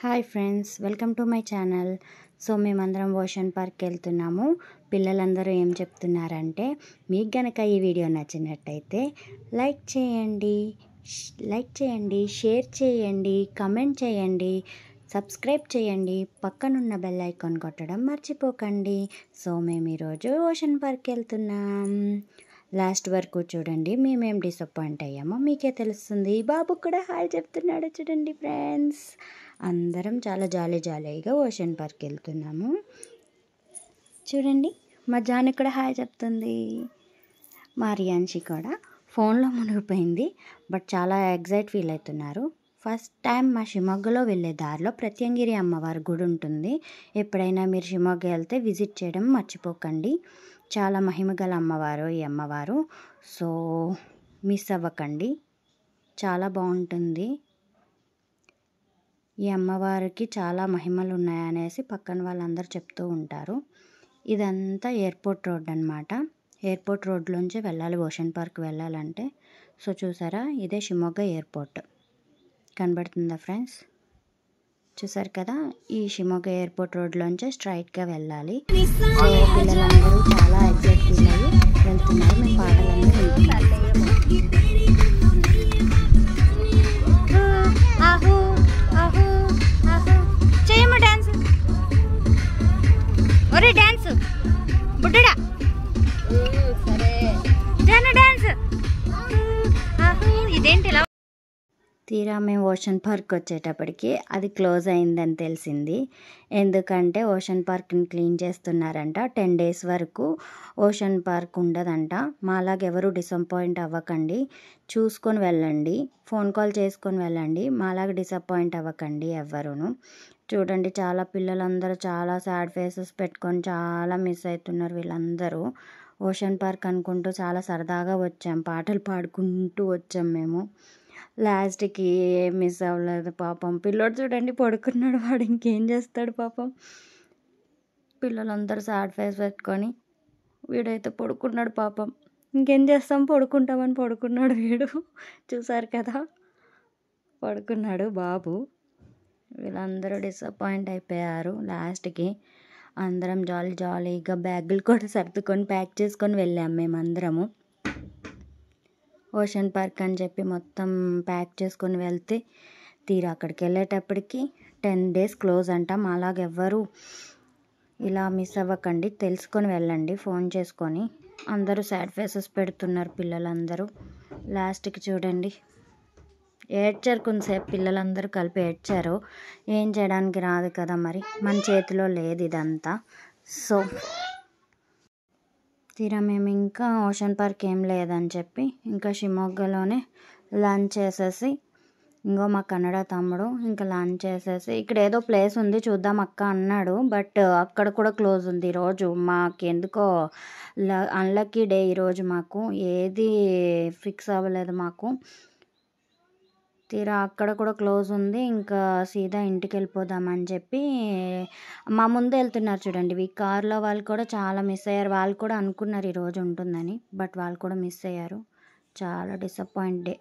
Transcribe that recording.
Hi friends, welcome to my channel. So మేమందరం ocean పార్క్కి వెళ్తున్నాము. పిల్లలందరూ ఏం చెప్తున్నారంటే, మీకు గనక ఈ వీడియో నచ్చినట్టయితే లైక్ చేయండి, షేర్ చేయండి, కమెంట్ చేయండి, సబ్స్క్రైబ్ చేయండి, పక్కనున్న బెల్ ఐకాన్ కొట్టడం మర్చిపోకండి. సో మేము ఈరోజు ఓషన్ పార్క్కి వెళ్తున్నాం. లాస్ట్ వరకు చూడండి, మేమేం డిసప్పాయింట్ అయ్యామో మీకే తెలుస్తుంది. బాబు కూడా హాయ్ చెప్తున్నాడు చూడండి ఫ్రెండ్స్. అందరం చాలా జాలీగా ఓషన్ పార్క్కి వెళ్తున్నాము. చూడండి, మా జాను కూడా హాయ్ చెప్తుంది. మా రియాన్షి కూడా ఫోన్లో మునిగిపోయింది, బట్ చాలా ఎగ్జైట్ ఫీల్ అవుతున్నారు. ఫస్ట్ టైం మా షిమొగ్గలో వెళ్ళే దారిలో ప్రత్యంగిరి అమ్మవారి గుడి ఉంటుంది. ఎప్పుడైనా మీరు షిమొగ్గ వెళ్తే విజిట్ చేయడం మర్చిపోకండి. చాలా మహిమగల అమ్మవారు ఈ అమ్మవారు. సో మిస్ అవ్వకండి, చాలా బాగుంటుంది. ఈ అమ్మవారికి చాలా మహిమలు ఉన్నాయనేసి పక్కన వాళ్ళందరూ చెప్తూ ఉంటారు. ఇదంతా ఎయిర్పోర్ట్ రోడ్ అనమాట. ఎయిర్పోర్ట్ రోడ్లోంచి వెళ్ళాలి ఓషన్ పార్క్ వెళ్ళాలంటే. సో చూసారా, ఇదే షిమొగ్గ ఎయిర్పోర్ట్ కనబడుతుందా ఫ్రెండ్స్? చూసారు కదా, ఈ షిమొగ్గ ఎయిర్పోర్ట్ రోడ్లోంచి స్ట్రైట్గా వెళ్ళాలి. సో పిల్లలందరూ చాలా ఎగ్జైట్ ఫీల్ అయ్యి వెళ్తున్నారు. మేము పాటలన్నీ వింటున్నాము. చేయమ్మ డాన్స్, ఒరే డాన్స్ బుడ్డడా, సరే జాను డాన్స్. ఇదేంటి ఇలా? తీరా మేము ఓషన్ పార్క్ వచ్చేటప్పటికి అది క్లోజ్ అయిందని తెలిసింది. ఎందుకంటే ఓషన్ పార్క్ని క్లీన్ చేస్తున్నారంట. 10 days వరకు ఓషన్ పార్క్ ఉండదంట. మాలాగా ఎవరు డిసప్పాయింట్ అవ్వకండి, చూసుకొని వెళ్ళండి, ఫోన్ కాల్ చేసుకొని వెళ్ళండి. మాలాగా డిసప్పాయింట్ అవ్వకండి ఎవ్వరూను. చూడండి, చాలా పిల్లలందరూ చాలా సాడ్ ఫేసెస్ పెట్టుకొని చాలా మిస్ అవుతున్నారు వీళ్ళందరూ. ఓషన్ పార్క్ అనుకుంటూ చాలా సరదాగా వచ్చాం, పాటలు పాడుకుంటూ వచ్చాం మేము. లాస్ట్కి ఏం మిస్ అవ్వలేదు పాపం. పిల్లోడు చూడండి పడుకున్నాడు, వాడు ఇంకేం చేస్తాడు పాపం. పిల్లలందరూ సాడ్ ఫేస్ పెట్టుకొని, వీడైతే పడుకున్నాడు పాపం. ఇంకేం చేస్తాం, పడుకుంటామని పడుకున్నాడు వీడు. చూసారు కదా, పడుకున్నాడు బాబు. వీళ్ళందరూ డిసప్పాయింట్ అయిపోయారు. లాస్ట్కి అందరం జాలీగా బ్యాగులు కూడా సర్దుకొని ప్యాక్ చేసుకొని వెళ్ళాం మేమందరము. ఓషన్ పార్క్ అని చెప్పి మొత్తం ప్యాక్ చేసుకొని వెళ్తే తీరా అక్కడికి వెళ్ళేటప్పటికి 10 days క్లోజ్ అంట. మాలాగెవ్వరు ఇలా మిస్ అవ్వకండి, తెలుసుకొని వెళ్ళండి ఫోన్ చేసుకొని. అందరూ సాడ్ ఫేసెస్ పెడుతున్నారు పిల్లలందరూ. లాస్ట్కి చూడండి, ఏడ్చారు కొంతసేపు, పిల్లలందరూ కలిపి ఏడ్చారు. ఏం చేయడానికి రాదు కదా, మరి మన చేతిలో లేదు ఇదంతా. సో తీరా మేము ఇంకా ఓషన్ పార్క్ ఏం లేదని చెప్పి ఇంకా షిమొగ్గలోనే లంచ్ చేసేసి, ఇంకో మా కన్నడ తమ్ముడు ఇంకా లంచ్ చేసేసి, ఇక్కడ ఏదో ప్లేస్ ఉంది చూద్దాం అక్క అన్నాడు. బట్ అక్కడ కూడా క్లోజ్ ఉంది ఈరోజు. మాకెందుకో అన్లక్కీ డే ఈరోజు. మాకు ఏది ఫిక్స్ అవ్వలేదు మాకు. తీరా అక్కడ కూడా క్లోజ్ ఉంది. ఇంకా సీదా ఇంటికి వెళ్ళిపోదామని చెప్పి మా ముందు వెళ్తున్నారు చూడండి. ఈ కార్లో వాళ్ళు కూడా చాలా మిస్ అయ్యారు. వాళ్ళు కూడా అనుకున్నారు ఈరోజు ఉంటుందని, బట్ వాళ్ళు కూడా మిస్ అయ్యారు. చాలా డిసప్పాయింట్ డే.